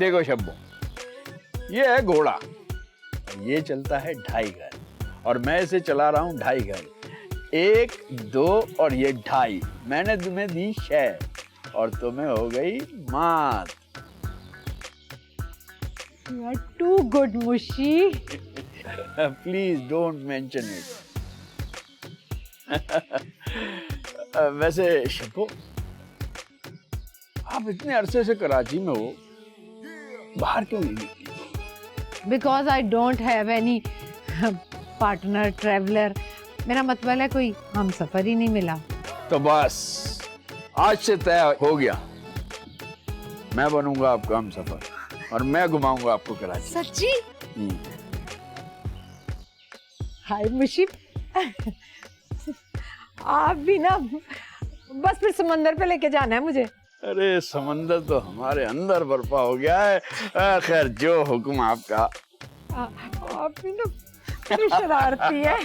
देखो शब्बो, ये है घोड़ा, ये चलता है 2.5 घंटे और मैं इसे चला रहा हूँ 2.5 घंटे। 1, 2 और ये 2.5, मैंने तुम्हें दी 6 और तुम्हें हो गई मात। You are too good, Mushi. Please don't mention it. वैसे शब्बो, आप इतने अरसे से कराची में हो, बाहर क्यों नहीं निकली? Because I don't have any partner traveler। मेरा मतलब है कोई हम सफर ही नहीं मिला। तो बस आज से तय हो गया, मैं बनूंगा आपका हम सफर और मैं घुमाऊंगा आपको कराची। सच्ची? हाय मुशी, आप भी ना बस फिर समंदर पे लेके जाना है मुझे। अरे समंदर तो हमारे अंदर बर्पा हो गया है। खैर जो हुक्म आपका। आप भी ना बड़ी शरारती है।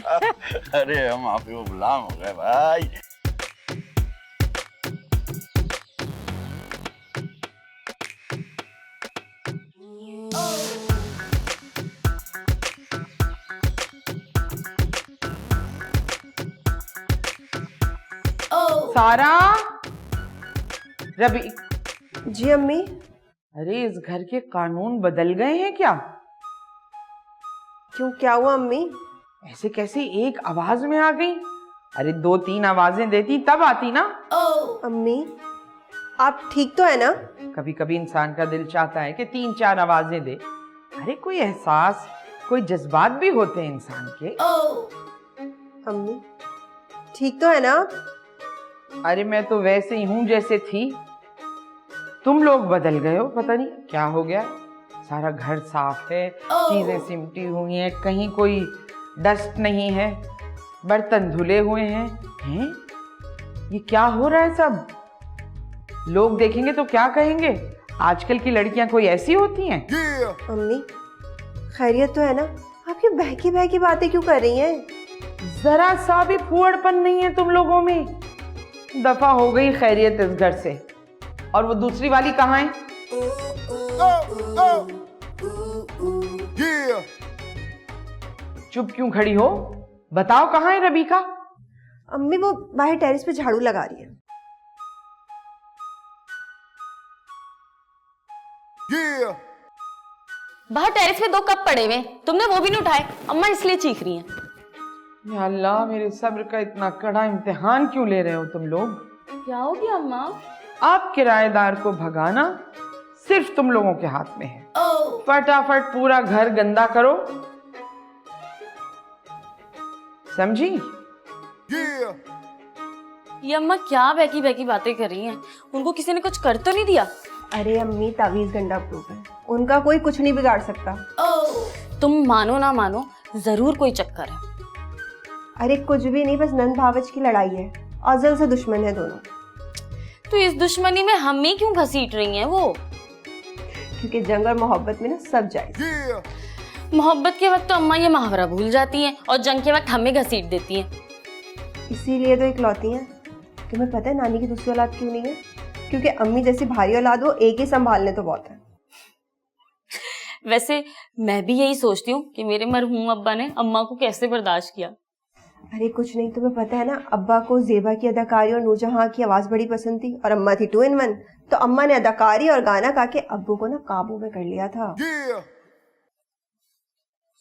अरे हम आपके गुलाम हो गए भाई। सारा, रवि। जी अम्मी। अरे इस घर के कानून बदल गए हैं क्या? क्यों, क्या हुआ अम्मी? ऐसे कैसे एक आवाज में आ गई? अरे 2-3 आवाजें देती तब आती ना। अम्मी आप ठीक तो है ना? कभी कभी इंसान का दिल चाहता है कि 3-4 आवाजें दे। अरे कोई एहसास, कोई जज्बात भी होते हैं इंसान के। अम्मी ठीक तो है ना? अरे मैं तो वैसे ही हूं जैसे थी। तुम लोग बदल गए हो, पता नहीं क्या हो गया। सारा घर साफ है, चीजें सिमटी हुई हैं, कहीं कोई डस्ट नहीं है, बर्तन धुले हुए हैं। ये क्या हो रहा है सब? लोग देखेंगे तो क्या कहेंगे? आजकल की लड़कियां कोई ऐसी होती हैं? अम्मी खैरियत तो है ना? आप ये बहकी बहकी बातें क्यों कर रही हैं? जरा सा भी फूहड़पन नहीं है तुम लोगों में। दफा हो गई खैरियत इस घर से। और वो दूसरी वाली कहाँ है? चुप क्यों खड़ी हो? बताओ कहाँ है रबीका? अम्मी वो बाहर टेरेस पे झाड़ू लगा रही है। बाहर टेरेस पे 2 कप पड़े हुए, तुमने वो भी नहीं उठाए। अम्मा इसलिए चीख रही हैं। या अल्लाह, मेरे सब्र का इतना कड़ा इम्तिहान क्यों ले रहे हो तुम लोग? क्या हो गया अम्मा? आप किराएदार को भगाना सिर्फ तुम लोगों के हाथ में है। फटाफट पूरा घर गंदा करो, समझी? ये अम्मा क्या बहकी बहकी बातें कर रही हैं? उनको किसी ने कुछ कर तो नहीं दिया? अरे अम्मी तावीज गंडा प्रूफ है, उनका कोई कुछ नहीं बिगाड़ सकता। तुम मानो ना मानो, जरूर कोई चक्कर है। अरे कुछ भी नहीं, बस नंद भावच की लड़ाई है। अजल से दुश्मन है दोनों। तो इस दुश्मनी में हम ही क्यों घसीट रही हैं वो? क्योंकि जंग और मोहब्बत में ना सब जायज। मोहब्बत के वक्त तो अम्मा ये मुहावरा भूल जाती हैं और जंग के वक्त हमें घसीट देती हैं। इसीलिए तो इकलौती हैं। तुम्हें पता है नानी की दूसरी औलाद क्यों नहीं है? क्योंकि अम्मी जैसी भारी औलाद वो एक ही संभालने तो बहुत है। वैसे मैं भी यही सोचती हूँ कि मेरे मरहूम अब्बा ने अम्मा को कैसे बर्दाश्त किया। अरे कुछ नहीं, तुम्हें पता है ना, अब्बा को ज़ेबा की अदाकारी और नूरजहां की आवाज बड़ी पसंद थी और अम्मा थी 2 in 1। तो अम्मा ने अदाकारी और गाना गा के अब्बू को ना काबू में कर लिया था।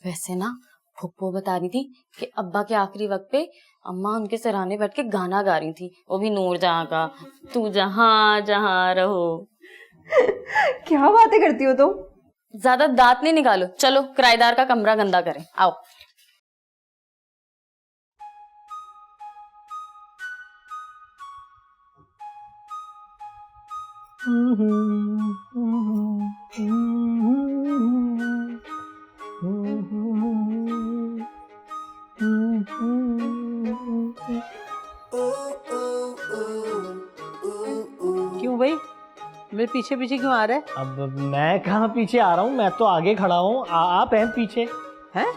वैसे ना फुप्पो बता रही थी कि अब्बा के आखिरी वक्त पे अम्मा उनके सराहने बैठ के गाना गा रही थी, वो भी नूरजहां का, तू जहां जहां रहो। क्या बातें करती हो तुम? ज्यादा दांत नहीं निकालो, चलो किराएदार का कमरा गंदा करें, आओ। क्यों भाई, मेरे पीछे पीछे क्यों आ रहा है? अब मैं कहाँ पीछे आ रहा हूँ, मैं तो आगे खड़ा हूँ, आप हैं पीछे। हैं?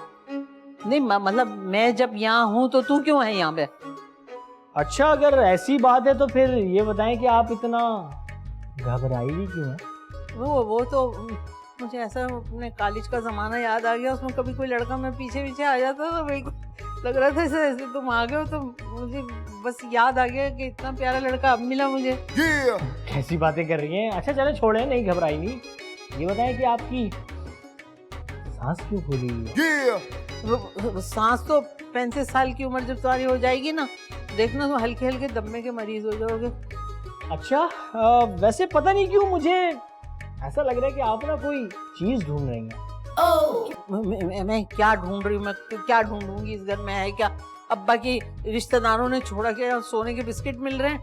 नहीं मतलब मैं जब यहाँ हूँ तो तू क्यों है यहाँ पे? अच्छा अगर ऐसी बात है तो फिर ये बताएं कि आप इतना घबराई भी क्यों हैं? वो तो मुझे ऐसा अपने कॉलेज का ज़माना याद आ गया। उसमें कभी कोई लड़का मैं पीछे पीछे आ जाता तो मेरे को लग रहा था ऐसे तुम आ गए हो, तो मुझे बस याद आ गया कि इतना प्यारा लड़का अब मिला मुझे। कैसी बातें कर रही हैं? अच्छा चलो छोड़े, नहीं घबराई नहीं। ये बताएं कि आपकी सांस क्यों फूली है? सांस तो 35 साल की उम्र जब तुम्हारी हो जाएगी ना, देखना तो हल्के हल्के दम्मे के मरीज हो जाओगे। अच्छा वैसे पता नहीं क्यों मुझे ऐसा लग रहा है कि आप ना कोई चीज ढूंढ रही हैं। मैं क्या ढूंढ रही हूँ? मैं क्या ढूंढूंगी? इस घर में है क्या? अब्बा की रिश्तेदारों ने छोड़ा के सोने के बिस्किट मिल रहे हैं।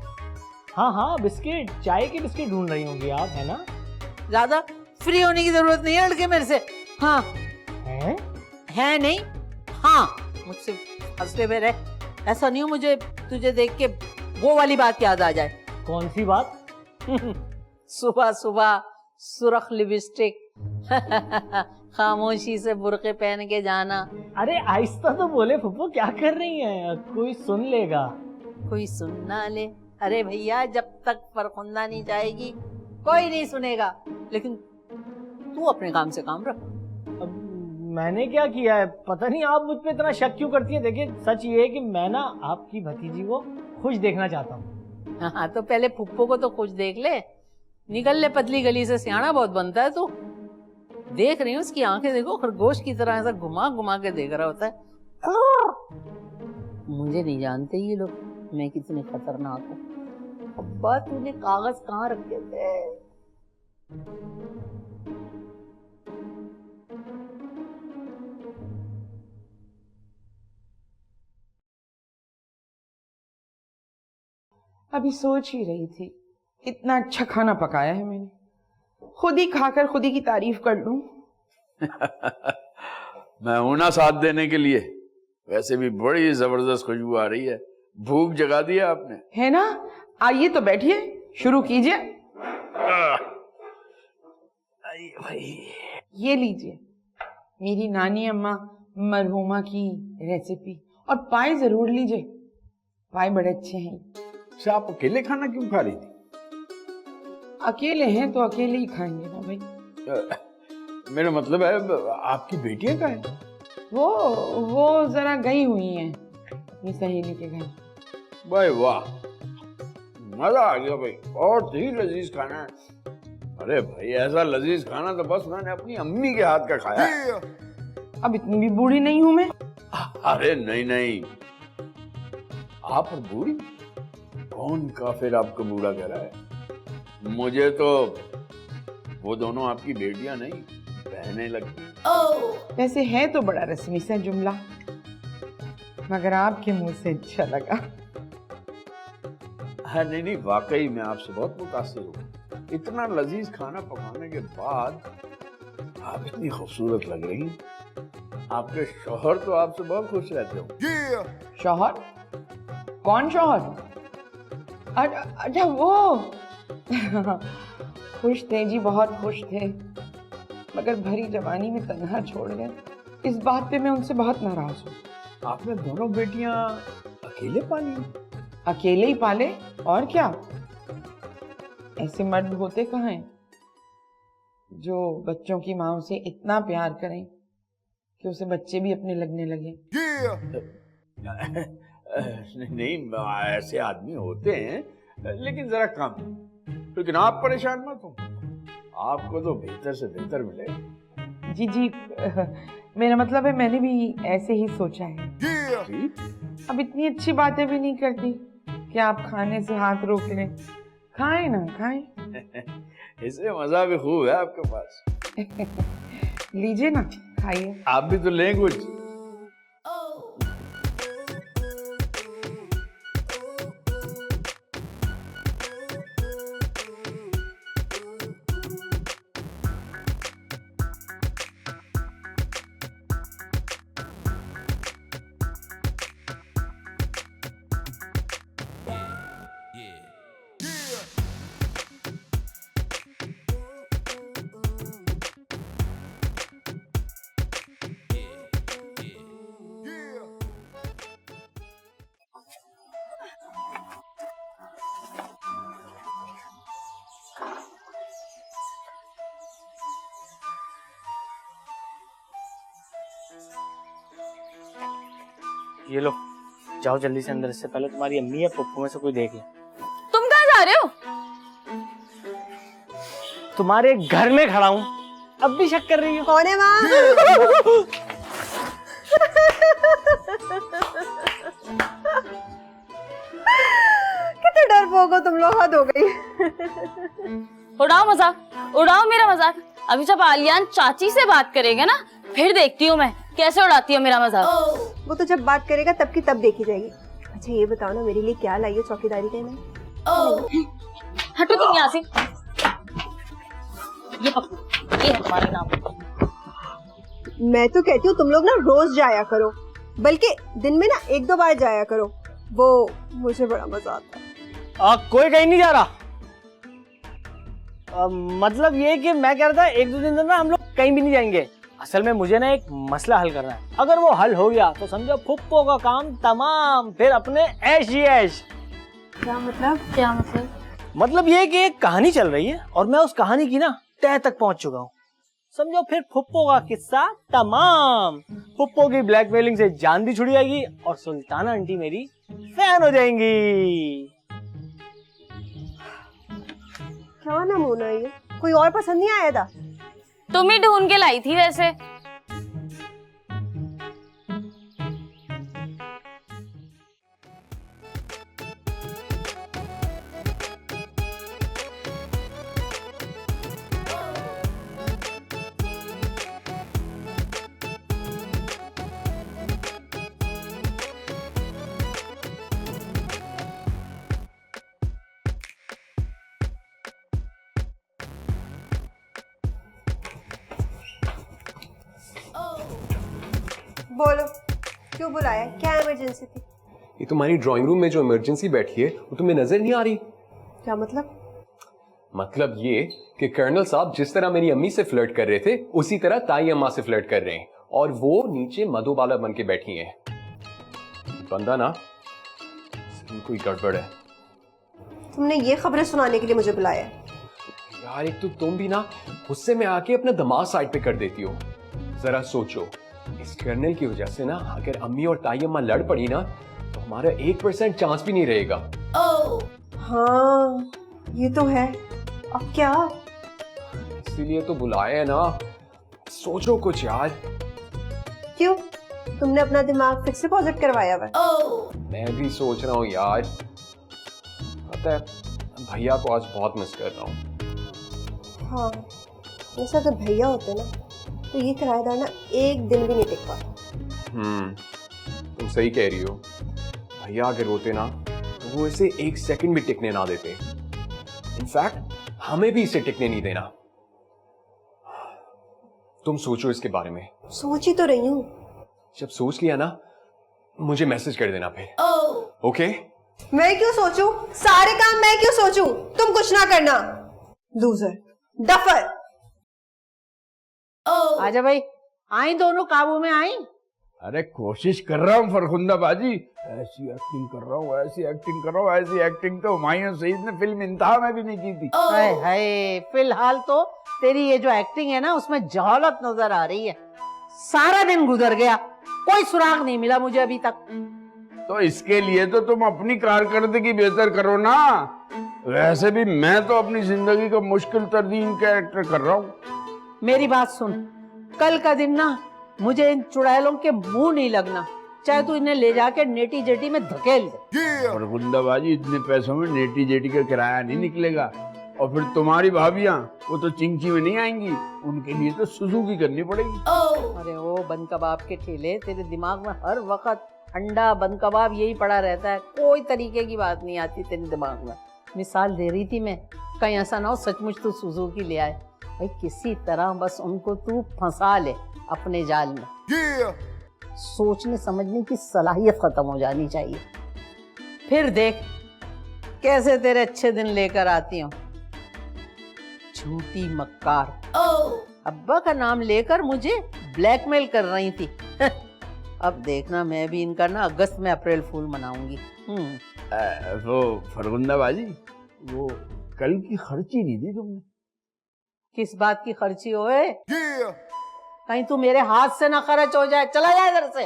हाँ बिस्किट, चाय के बिस्किट ढूंढ रही होंगी आप, है ना? ज्यादा फ्री होने की जरूरत नहीं है लड़के मेरे से। हाँ है नहीं, हाँ मुझसे हंसते हुए रहे। ऐसा नहीं हो मुझे तुझे देख के वो वाली बात याद आ जाए। कौन सी बात? सुबह सुबह सुरख लिपस्टिक खामोशी से बुर्के पहन के जाना। अरे आहिस्ता तो बोले फुप्पो, क्या कर रही हैं? कोई सुन लेगा। कोई सुन ना ले? अरे भैया, जब तक फरखुंदा नहीं जाएगी कोई नहीं सुनेगा। लेकिन तू अपने काम से काम रख। अब मैंने क्या किया है? पता नहीं आप मुझ पे इतना शक क्यों करती है। देखिए सच ये है कि मैं ना आपकी भतीजी को खुश देखना चाहता हूँ। हाँ तो पहले फुप्पो को तो खुश देख ले। निकल ले पतली गली से, सियाना बहुत बनता है तू। देख रही हूँ उसकी आंखें, देखो खरगोश की तरह ऐसा घुमा घुमा के देख रहा होता है। मुझे नहीं जानते ये लोग मैं कितनी खतरनाक हूँ। अब्बा तूने कागज कहाँ रखे थे? अभी सोच ही रही थी, इतना अच्छा खाना पकाया है मैंने, खुद ही खाकर खुद ही की तारीफ कर लूं। मैं हूं ना साथ देने के लिए। वैसे भी बड़ी जबरदस्त खुशबू आ रही है, भूख जगा दी है आपने। है ना? आइए तो बैठिए, शुरू कीजिए। ये लीजिए मेरी नानी अम्मा मरहुमा की रेसिपी, और पाए जरूर लीजिए, पाए बड़े अच्छे हैं। अच्छा, आप अकेले खाना क्यों खा रही थी? अकेले हैं तो अकेले ही खाएंगे ना भाई। मेरा मतलब है आपकी बेटियां कहाँ हैं? वो जरा गई हुई हैं अपनी सहेली के घर। भाई वाह, मजा आ गया भाई, बहुत ही लजीज खाना है। अरे भाई, ऐसा लजीज खाना तो बस मैंने अपनी अम्मी के हाथ का खाया है। अब इतनी भी बूढ़ी नहीं हूं मैं। अरे नहीं, आप और बूढ़ी? कौन काफिर आपको बूढ़ा कह रहा है? मुझे तो वो दोनों आपकी बेटियां नहीं, बहनें लगती। वैसे है तो बड़ा रस्मी सा जुमला, मगर आपके मुंह से अच्छा लगा। हाँ नहीं, वाकई मैं आपसे बहुत मुतासिर हूँ। इतना लजीज खाना पकाने के बाद आप इतनी खूबसूरत लग रही हैं। आपके शौहर तो आपसे बहुत खुश रहते हो। शौहर? कौन शौहर? अच्छा वो खुश थे जी, बहुत खुश थे, मगर भरी जवानी में तन्हा छोड़ गए। इस बात पे मैं उनसे बहुत नाराज हूँ। आपने दोनों बेटियां अकेले पाली? अकेले ही पाले, और क्या। ऐसे मर्द होते कहाँ हैं जो बच्चों की माँ से इतना प्यार करें कि उसे बच्चे भी अपने लगने लगे। नहीं, ऐसे आदमी होते हैं, लेकिन जरा कम। लेकिन आप परेशान मत हो, आपको तो बेहतर से बेहतर मिलेगा। जी मेरा मतलब है मैंने भी ऐसे ही सोचा है। अब इतनी अच्छी बातें भी नहीं करती कि आप खाने से हाथ रोक लें। खाएं ना खाएं। इससे मजा भी खूब है आपके पास। लीजिए ना, खाइए। आप भी तो लें कुछ। ये लो, जाओ जल्दी से अंदर, इससे पहले तुम्हारी अम्मी या पप्पू में से कोई देख ले। तुम कहाँ जा रहे हो? तुम्हारे घर में खड़ा हूँ, अब भी शक कर रही हो? कौन है वहाँ? कितने डरपोक हो तुम लोग, हद हो गई। उड़ाओ मजाक, उड़ाओ मेरा मजाक। अभी जब आलियान चाची से बात करेगा ना, फिर देखती हूँ मैं कैसे उड़ाती हो मेरा मजाक। वो तो जब बात करेगा तब की तब देखी जाएगी। अच्छा ये बताओ ना, मेरे लिए क्या लाई हो चौकीदारी के में? हटो तुम यहाँ से। ये पकड़ो, ये है तुम्हारे नाम। मैं तो कहती हूँ तुम लोग ना रोज जाया करो, बल्कि दिन में ना 1-2 बार जाया करो, वो मुझे बड़ा मजा आता है। कोई कहीं नहीं जा रहा। मतलब ये कि मैं कह रहा था 1-2 दिन ना हम लोग कहीं भी नहीं जाएंगे। असल में मुझे ना एक मसला हल करना है, अगर वो हल हो गया तो समझो फुप्पो का काम तमाम, फिर अपने ऐश ही ऐश। क्या मतलब? क्या मतलब? मतलब ये कि एक कहानी चल रही है और मैं उस कहानी की ना तह तक पहुंच चुका हूँ। समझो फिर फुप्पो का किस्सा तमाम। फुप्पो की ब्लैकमेलिंग से जान भी छुड़ जाएगी और सुल्ताना आंटी मेरी फैन हो जाएंगी। क्या नमूना है ये? कोई और पसंद नहीं आया था? तुम ही ढूंढ के लाई थी वैसे। बोलो, क्यों बुलाया? क्या इमरजेंसी थी? ये तुम्हारी ड्राइंग रूम में जो इमरजेंसी बैठी है वो तुम्हें नजर नहीं आ रही? क्या मतलब? मतलब ये कि कर्नल साहब जिस तरह मेरी अम्मी से फ्लर्ट कर रहे थे उसी तरह ताई अम्मा से फ्लर्ट कर रहे हैं, और वो नीचे मधुबाला बन के बैठी हैं। बंदा ना कोई गड़बड़ है। तुमने ये खबरें सुनाने के लिए मुझे बुलाया है? यार एक तो तुम भी ना गुस्से में आके अपना दिमाग साइड पे कर देती हो। जरा सोचो, इस कर्नल की वजह से ना अगर अम्मी और ताई अम्मा लड़ पड़ी ना तो हमारा 1% चांस भी नहीं रहेगा। हाँ ये तो है। अब क्या? इसीलिए तो बुलाया है ना, सोचो कुछ यार। क्यों? तुमने अपना दिमाग फिक्स डिपॉजिट करवाया हुआ? मैं भी सोच रहा हूँ यार, पता है भैया को आज बहुत मिस कर रहा हूँ। हाँ, वैसे अगर भैया होते ना तो ये किराएदार ना एक दिन भी नहीं टिक पाता। तुम सही कह रही हो। भैया अगर होते ना तो वो इसे 1 सेकंड भी टिकने ना देते। इनफैक्ट हमें भी इसे टिकने नहीं देना। तुम सोचो इसके बारे में। सोच ही तो रही हूँ। जब सोच लिया ना मुझे मैसेज कर देना फिर। ओके? मैं क्यों सोचूं? सारे काम मैं क्यों सोचूं? तुम कुछ ना करना। Loser, duffer. आजा भाई, आई दोनों काबू में आई। अरे कोशिश कर रहा हूँ फरखुंदा बाजी, ऐसी एक्टिंग कर रहा हूँ, ऐसी एक्टिंग कर रहा हूँ, ऐसी एक्टिंग तो हुमायूं सईद ने फिल्म इंतहा में भी नहीं की थी। हाय हाय, फिलहाल तो तेरी ये जो एक्टिंग है ना उसमें जहालत नजर आ रही है। सारा दिन गुजर गया, कोई सुराग नहीं मिला मुझे अभी तक। तो इसके लिए तो तुम अपनी कारकर्दगी बेहतर करो ना। वैसे भी मैं तो अपनी जिंदगी का मुश्किल तरीन कैरेक्टर कर रहा हूँ। मेरी बात सुन, कल का दिन ना मुझे इन चुड़ैलों के मुंह नहीं लगना, चाहे तू इन्हें ले जाके नेटी जेटी में धकेल दे। और गुंडाबाजी, इतने पैसों में नेटी जेटी का किराया नहीं निकलेगा। और फिर तुम्हारी भाभियां वो तो चिंची में नहीं आएंगी, उनके लिए तो सुजुकी करनी पड़ेगी। अरे ओ बन कबाब के ठेले, तेरे दिमाग में हर वक्त अंडा बन कबाब यही पड़ा रहता है, कोई तरीके की बात नहीं आती तेरे दिमाग में। मिसाल दे रही थी मैं, कहीं ऐसा ना हो सचमुच तू सुजुकी ले आए। भाई किसी तरह बस उनको तू फंसा ले अपने जाल में। सोचने समझने की सलाहियत खत्म हो जानी चाहिए। फिर देख कैसे तेरे अच्छे दिन लेकर आती हूँ। झूठी मक्कार, अब्बा का नाम लेकर मुझे ब्लैकमेल कर रही थी। अब देखना मैं भी इनका ना अगस्त में अप्रैल फूल मनाऊंगी। वो फरगुंदा बाजी, वो कल की खर्ची नहीं दी तुमने। किस बात की खर्ची होए? कहीं तू मेरे हाथ से ना खर्च हो जाए, चला जाए इधर से।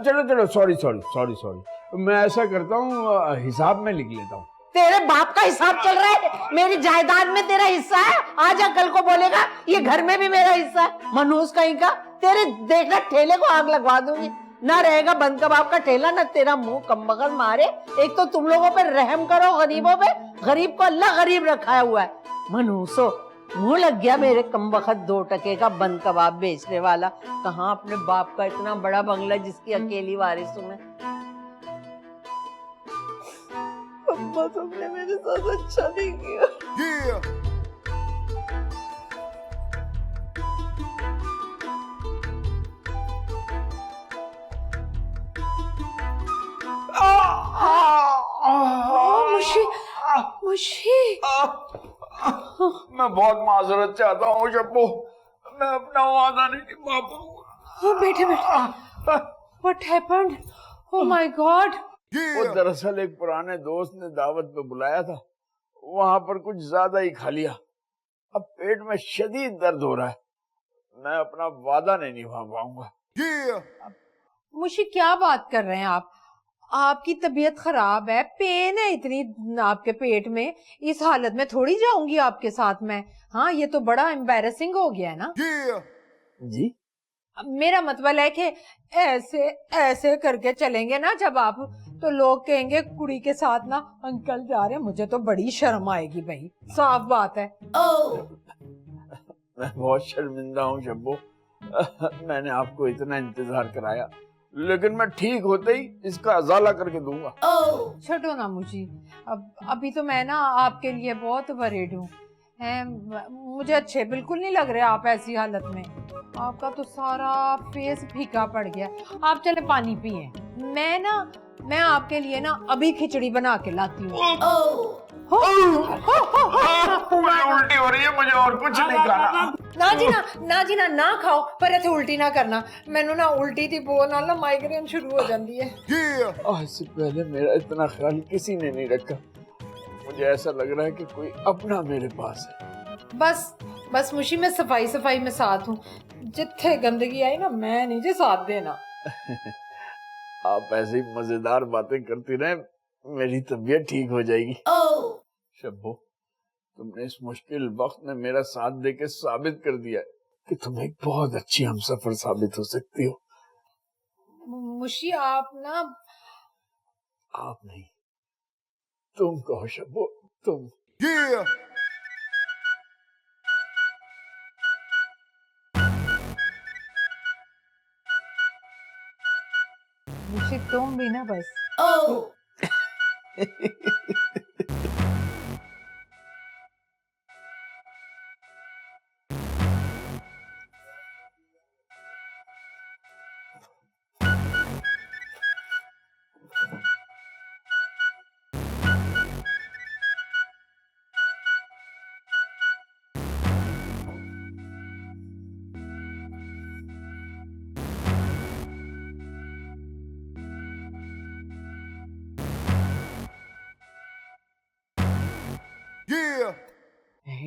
चलो चलो, सॉरी सॉरी सॉरी सॉरी, मैं ऐसा करता हूँ, हिसाब में लिख लेता हूँ। तेरे बाप का हिसाब चल रहा है, मेरी जायदाद में तेरा हिस्सा है, आजा कल को बोलेगा ये घर में भी मेरा हिस्सा है, मनहूस कहीं का। तेरे देखना ठेले को आग लगवा दूंगी, ना रहेगा बंद कबाब का ठेला, ना तेरा मुंह कमबख्त मारे। एक तो तुम लोगों पे रहम करो गरीबों पे, गरीब को अल्लाह गरीब रखा हुआ है। मनहूसो, मुंह लग गया मेरे कमबख्त 2 टके का बंद कबाब बेचने वाला। कहाँ अपने बाप का इतना बड़ा बंगला जिसकी अकेली वारिस हूं मैं। अम्मा तुमने मेरे साथ अच्छा नहीं किया। मुशी मैं बहुत माजरत चाहता हूँ शब्बो, मैं अपना वादा नहीं निभा पाऊंगा। बेटे बेटे, what happened? Oh my God. वो दरअसल एक पुराने दोस्त ने दावत पे बुलाया था, वहां पर कुछ ज्यादा ही खा लिया। अब पेट में शदीद दर्द हो रहा है, मैं अपना वादा नहीं निभा पाऊंगा। मुशी क्या बात कर रहे हैं आप? आपकी तबीयत खराब है, पेन है इतनी आपके पेट में, इस हालत में थोड़ी जाऊंगी आपके साथ मैं। हाँ, ये तो बड़ा एम्बैरेसिंग हो गया है ना। जी, मेरा मतलब है कि ऐसे ऐसे करके चलेंगे ना जब आप, तो लोग कहेंगे कुड़ी के साथ ना अंकल जा रहे हैं। मुझे तो बड़ी शर्म आएगी भाई, साफ बात है। मैं बहुत शर्मिंदा हूँ शब्बो, मैंने आपको इतना इंतजार कराया, लेकिन मैं ठीक होते ही इसका अजाला करके दूंगा। छोड़ो ना मुझे, अब अभी तो मैं ना आपके लिए बहुत वरीड हूँ। मुझे अच्छे बिल्कुल नहीं लग रहे आप ऐसी हालत में। आपका तो सारा फेस फीका पड़ गया। आप चले पानी पिए, मैं आपके लिए ना अभी खिचड़ी बना के लाती हूँ। उल्टी हो रही है मुझे, और कुछ नहीं खाना। ना जी ना खाओ, पर ऐसे उल्टी ना करना। मैंने ना उल्टी थी वो ना माइग्रेन शुरू हो जाती है। आज से पहले मेरा इतना ख्याल किसी ने नहीं रखा। मुझे ऐसा लग रहा है कि कोई अपना मेरे पास है। बस मुशी में सफाई में साथ हूँ। जिथे गंदगी आई ना, मैं नहीं जी साथ देना। आप ऐसी मजेदार बातें करती रहे, मेरी तबीयत ठीक हो जाएगी। शब्बो, तुमने इस मुश्किल वक्त में मेरा साथ देके साबित कर दिया कि तुम एक बहुत अच्छी हमसफर साबित हो सकती हो। मुशी आप ना, आप नहीं, तुम कहो शब्बो, तुम। मुशी तुम भी ना बस।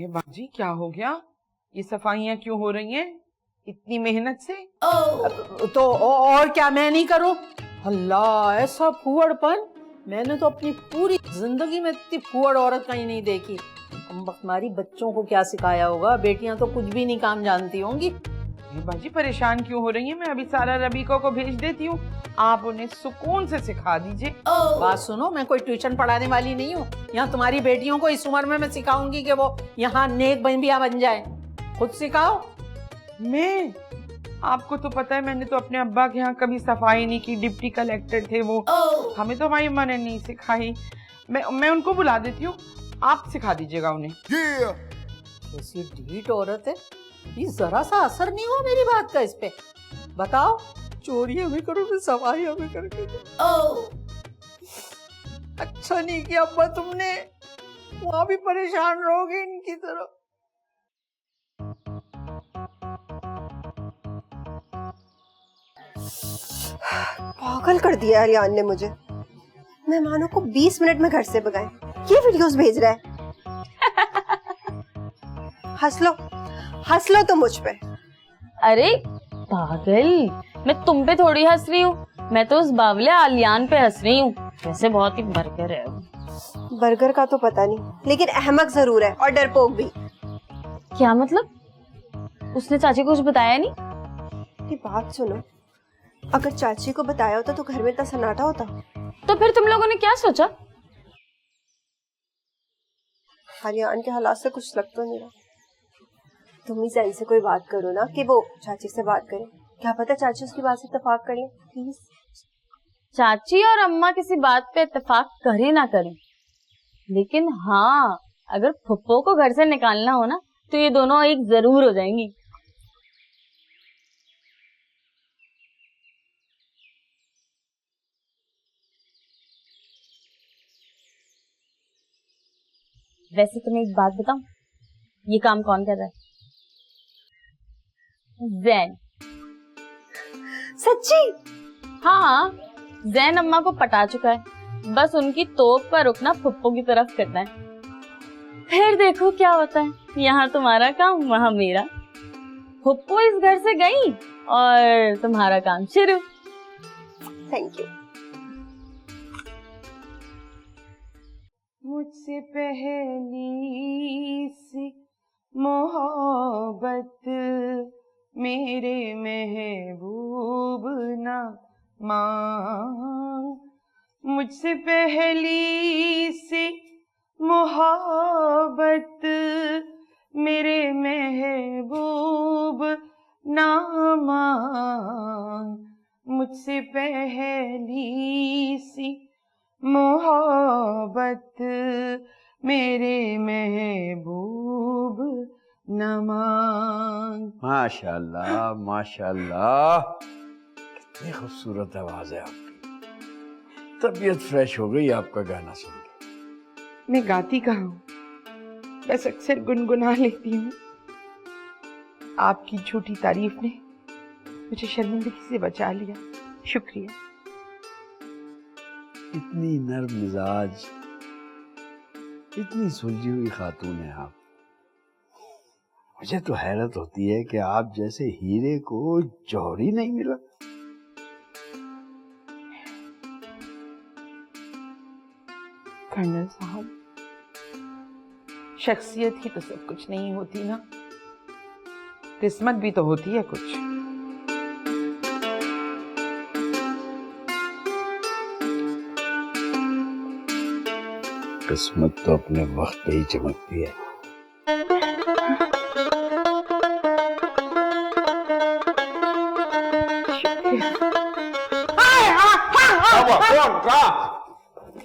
बाजी क्या हो गया? ये सफाइयाँ क्यों हो रही हैं इतनी मेहनत से? तो और क्या मैं नहीं करूं? अल्लाह, ऐसा फुहड़पन मैंने तो अपनी पूरी जिंदगी में इतनी फुहड़ औरत कहीं नहीं देखी। हमारी बच्चों को क्या सिखाया होगा? बेटियां तो कुछ भी नहीं काम जानती होंगी। बाजी परेशान क्यों हो रही हैं? मैं अभी सारा रबीको को भेज देती हूँ, आप उन्हें सुकून से सिखा दीजिए। बात सुनो, मैं कोई ट्यूशन पढ़ाने वाली नहीं हूँ। यहाँ तुम्हारी बेटियों को इस उम्र में मैं सिखाऊंगी कि वो यहाँ नेक बंबिया बन जाए। खुद सिखाओ। मैं, आपको तो पता है मैंने तो अपने अब्बा के यहाँ कभी सफाई नहीं की, डिप्टी कलेक्टर थे वो। हमें तो हमारी अम्मा ने नहीं सिखाई। मैं उनको बुला देती हूँ, आप सिखा दीजिएगा उन्हें। ऐसी ढीठ औरत है, ये जरा सा असर नहीं हुआ मेरी बात का इस पे। बताओ, चोरी हमें करो फिर सफाई हमें करके दो। अच्छा नहीं किया अब्बा तुमने, वहां भी परेशान रहोगे इनकी तरह। पागल कर दिया अरियान ने मुझे। मेहमानों को 20 मिनट में घर से भगाए, ये वीडियोस भेज रहा है। हंस लो तो मुझ पे। अरे पागल, मैं तुम पे थोड़ी हंस रही हूँ, मैं तो उस बावले आलियान पे हंस रही हूँ। वैसे बहुत ही बर्गर है। बर्गर का तो पता नहीं, लेकिन अहमक जरूर है और डरपोक भी। क्या मतलब? उसने चाची को कुछ बताया नहीं? ये बात सुनो, अगर चाची को बताया होता तो घर में इतना सन्नाटा होता। तो फिर तुम लोगों ने क्या सोचा? आलियान के हालात से कुछ लग तो नहीं रहा। तुम ही जैन से कोई बात करो ना कि वो चाची से बात करे, क्या पता चाची उसकी बात से इत्तेफाक कर ले। प्लीज। चाची और अम्मा किसी बात पे इत्तेफाक करे ना करें, लेकिन हाँ, अगर फुप्पो को घर से निकालना हो ना तो ये दोनों एक जरूर हो जाएंगी। वैसे तुम्हें एक बात बताऊं, ये काम कौन कर रहा है? जैन। सच्ची? हाँ, जैन अम्मा को पटा चुका है, बस उनकी तोप पर रुकना फुप्पो की तरफ करना है। फिर देखो क्या होता है, यहाँ तुम्हारा काम वहाँ मेरा। फुप्पो इस घर से गई और तुम्हारा काम शुरू। Thank you. मुझसे पहली सी मोहब्बत मेरे महबूब ना मांग, मुझसे पहली सी मोहब्बत मेरे महबूब ना मांग, मुझसे पहली सी मोहब्बत मेरे महबूब न मांग। माशाल्लाह माशाल्लाह, कितनी खूबसूरत आवाज है आपकी। तबीयत फ्रेश हो गई आपका गाना सुन के। मैं गाती कहाँ हूँ, बस अक्सर गुनगुना लेती हूँ। आपकी झूठी तारीफ ने मुझे शर्मिंदगी से बचा लिया, शुक्रिया। इतनी नर्म मिजाज, इतनी सुलझी हुई खातून है आप। मुझे तो हैरत होती है कि आप जैसे हीरे को जौहर ही नहीं मिला। कर्नल साहब, शख्सियत ही तो सब कुछ नहीं होती ना, किस्मत भी तो होती है कुछ। किस्मत तो अपने वक्त पे ही चमकती है।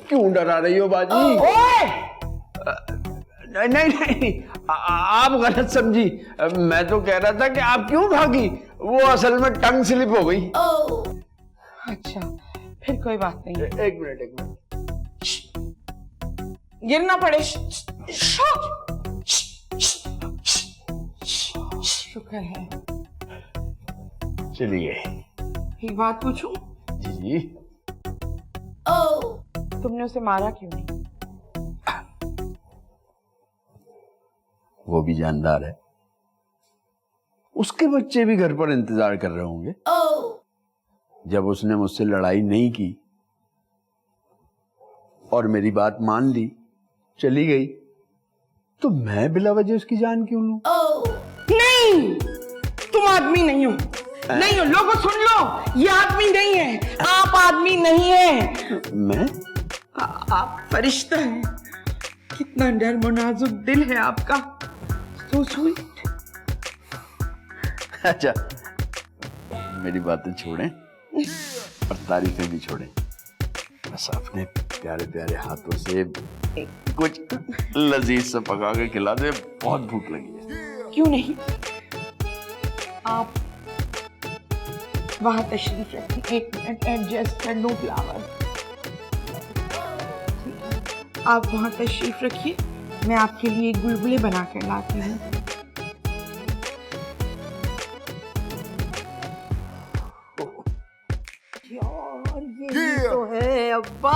क्यों डरा रही हो बाजी? नहीं नहीं नहीं, आप गलत समझी। मैं तो कह रहा था कि आप क्यों भागी, वो असल में टंग स्लिप हो गई। अच्छा, फिर कोई बात नहीं। एक मिनट, गिरना पड़े। शुक्र है। चलिए। एक बात पूछूं? जी जी। तुमने उसे मारा क्यों नहीं? वो भी जानदार है, उसके बच्चे भी घर पर इंतजार कर रहे होंगे। जब उसने मुझसे लड़ाई नहीं की और मेरी बात मान ली, चली गई, तो मैं बिला वजह उसकी जान क्यों लूं? नहीं, तुम आदमी नहीं हो। नहीं हो, लोगों सुन लो, ये आदमी नहीं है, आप आदमी नहीं है। मैं? आप फरिश्ता हैं। कितना नर्म और नाजुक दिल है आपका, so sweet। अच्छा, मेरी बातें छोड़ें और तारीफें भी छोड़ें, बस अपने प्यारे प्यारे हाथों से कुछ लजीज सा पका के खिला दे, बहुत भूख लगी है। क्यों नहीं, आप वहां तशरीफ रखिए। एक मिनट एडजस्ट कर लूं फ्लावर। आप वहां तशरीफ रखिए, मैं आपके लिए गुलगुले बना कर लाती हूँ। यही तो है अब्बा।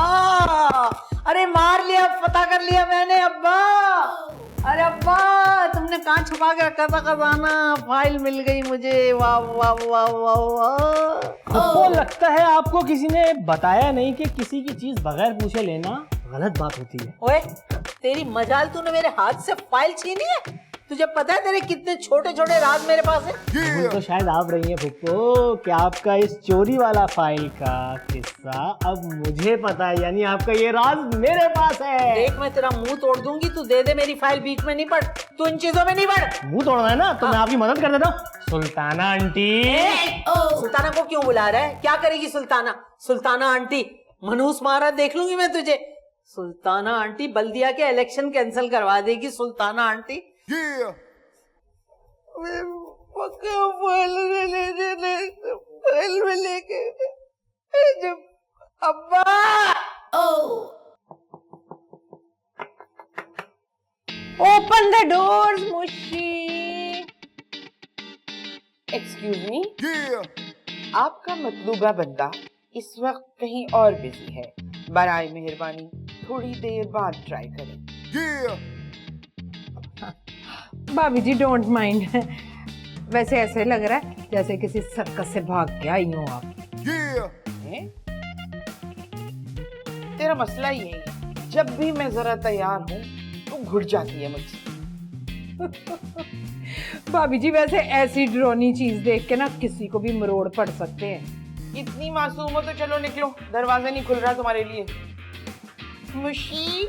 अरे मार लिया, पता कर लिया मैंने अब्बा। अरे अब्बा, तुमने कहाँ छुपा के रखा था खजाना? फाइल मिल गई मुझे। वाह वाह वाह वाह वाह। फुप्पो, लगता है आपको किसी ने बताया नहीं कि किसी की चीज बगैर पूछे लेना गलत बात होती है। ओए, तेरी मजाल, तूने मेरे हाथ से फाइल छीनी है? तुझे पता है तेरे कितने छोटे छोटे राज मेरे पास है? भूल तो शायद आप रही हैं फुप्पो कि आपका इस चोरी वाला फाइल का किस्सा अब मुझे पता है, यानी आपका ये राज मेरे पास है। देख, मैं तेरा मुंह तोड़ दूंगी। तू दे दे मेरी फाइल, बीच में नहीं पढ़। तू इन चीजों में नहीं पढ़। मुंह तोड़ना है ना तो मैं आपकी मदद कर देता हूँ। सुल्ताना आंटी। सुल्ताना को क्यों बुला रहा है? क्या करेगी सुल्ताना? सुल्ताना आंटी मनहूस मारा देख लूंगी मैं तुझे। सुल्ताना आंटी बल्दिया के इलेक्शन कैंसिल करवा देगी। सुल्ताना आंटी अब्बा। Open the doors Mushi. Excuse me, आपका मतलूबा बंदा इस वक्त कहीं और बिजी है। बराए मेहरबानी थोड़ी देर बाद ट्राई करें। भाभी जी डोंट माइंड। वैसे ऐसे लग रहा है जैसे किसी सर्कस से भाग के आई हो आप। हैं? तेरा मसला यही है, जब भी मैं जरा तैयार हूँ तो घुट जाती है मुझसे। भाभी जी वैसे ऐसी ड्रोनी चीज देख के ना किसी को भी मरोड़ पड़ सकते हैं। इतनी मासूम हो तो चलो निकलो, दरवाजा नहीं खुल रहा तुम्हारे लिए। मुशी,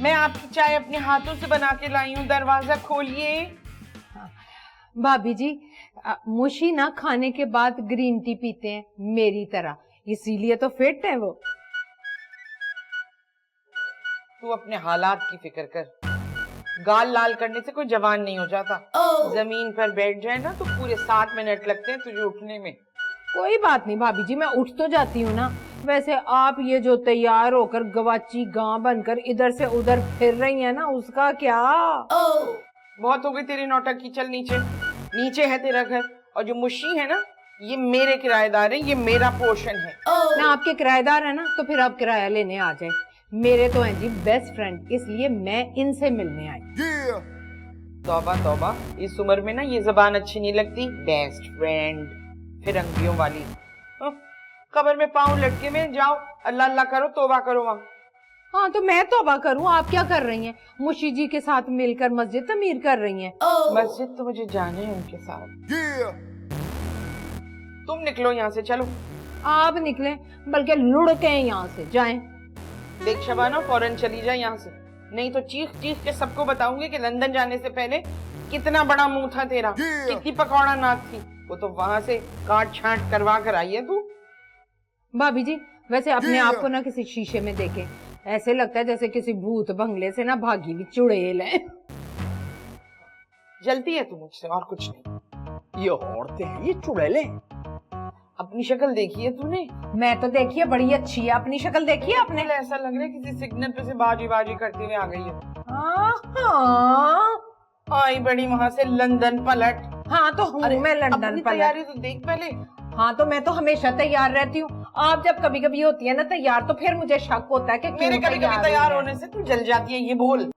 मैं आपकी चाय अपने हाथों से बना के लाई हूँ, दरवाजा खोलिए। भाभी जी मुशी ना खाने के बाद ग्रीन टी पीते हैं मेरी तरह, इसीलिए तो फिट है वो। तू अपने हालात की फिक्र कर। गाल लाल करने से कोई जवान नहीं हो जाता। जमीन पर बैठ जाए ना तो पूरे 7 मिनट लगते हैं तुझे उठने में। कोई बात नहीं भाभी जी, मैं उठ तो जाती हूँ ना। वैसे आप ये जो तैयार होकर गवाची गां बनकर इधर से उधर फिर रही हैं ना, उसका क्या? बहुत हो गई तेरी नौटंकी, चल नीचे। नीचे है तेरा घर, और जो मुशी है ना ये मेरे किराएदार है, ये मेरा पोर्शन है। ना आपके किराएदार है ना तो फिर आप किराया लेने आ जाए। मेरे तो हैं जी बेस्ट फ्रेंड, इसलिए मैं इनसे मिलने आई। तौबा तौबा, इस उम्र में ना ये जबान अच्छी नहीं लगती। बेस्ट फ्रेंड, फिरंगियों वाली। कब्र में पाँव लटके में जाओ, अल्लाह अल्लाह करो, तौबा करो वहाँ। हाँ तो मैं तौबा करूँ, आप क्या कर रही हैं? मुशी जी के साथ मिलकर मस्जिद तमीर कर रही हैं। मस्जिद तो मुझे जाने है उनके साथ। तुम निकलो यहाँ से, चलो। आप निकलें, बल्कि लुढ़के यहाँ से जाएं। देख शबाना, फौरन चली जाए यहाँ से, नहीं तो चीख चीख के सबको बताऊंगी कि लंदन जाने से पहले कितना बड़ा मुंह था तेरा, कितनी पकौड़ा नाक थी। वो तो वहां से काट छांट करवा कर आई है तू। भाभी जी वैसे अपने आप को ना किसी शीशे में देखें, ऐसे लगता है जैसे किसी भूत बंगले से ना भागी हुई चुड़ैल है। जलती है तू मुझसे, और कुछ नहीं। ये औरतें हैं, ये चुड़ैलें। अपनी शक्ल देखी है तूने? मैं तो देखी है, बड़ी अच्छी है। अपनी शक्ल देखी है आपने? ऐसा लग रहा है किसी सिग्नल पे से बाजी बाजी करते हुए आ गई है। आई बड़ी वहां से लंदन पलट। हाँ तो हूँ मैं लंदन पलट। तैयारी तो देख पहले। हाँ तो मैं तो हमेशा तैयार रहती हूँ। आप जब कभी कभी होती है ना तैयार, तो फिर मुझे शक होता है कि मेरे कभी कभी तैयार होने से तू जल जाती है, ये बोल।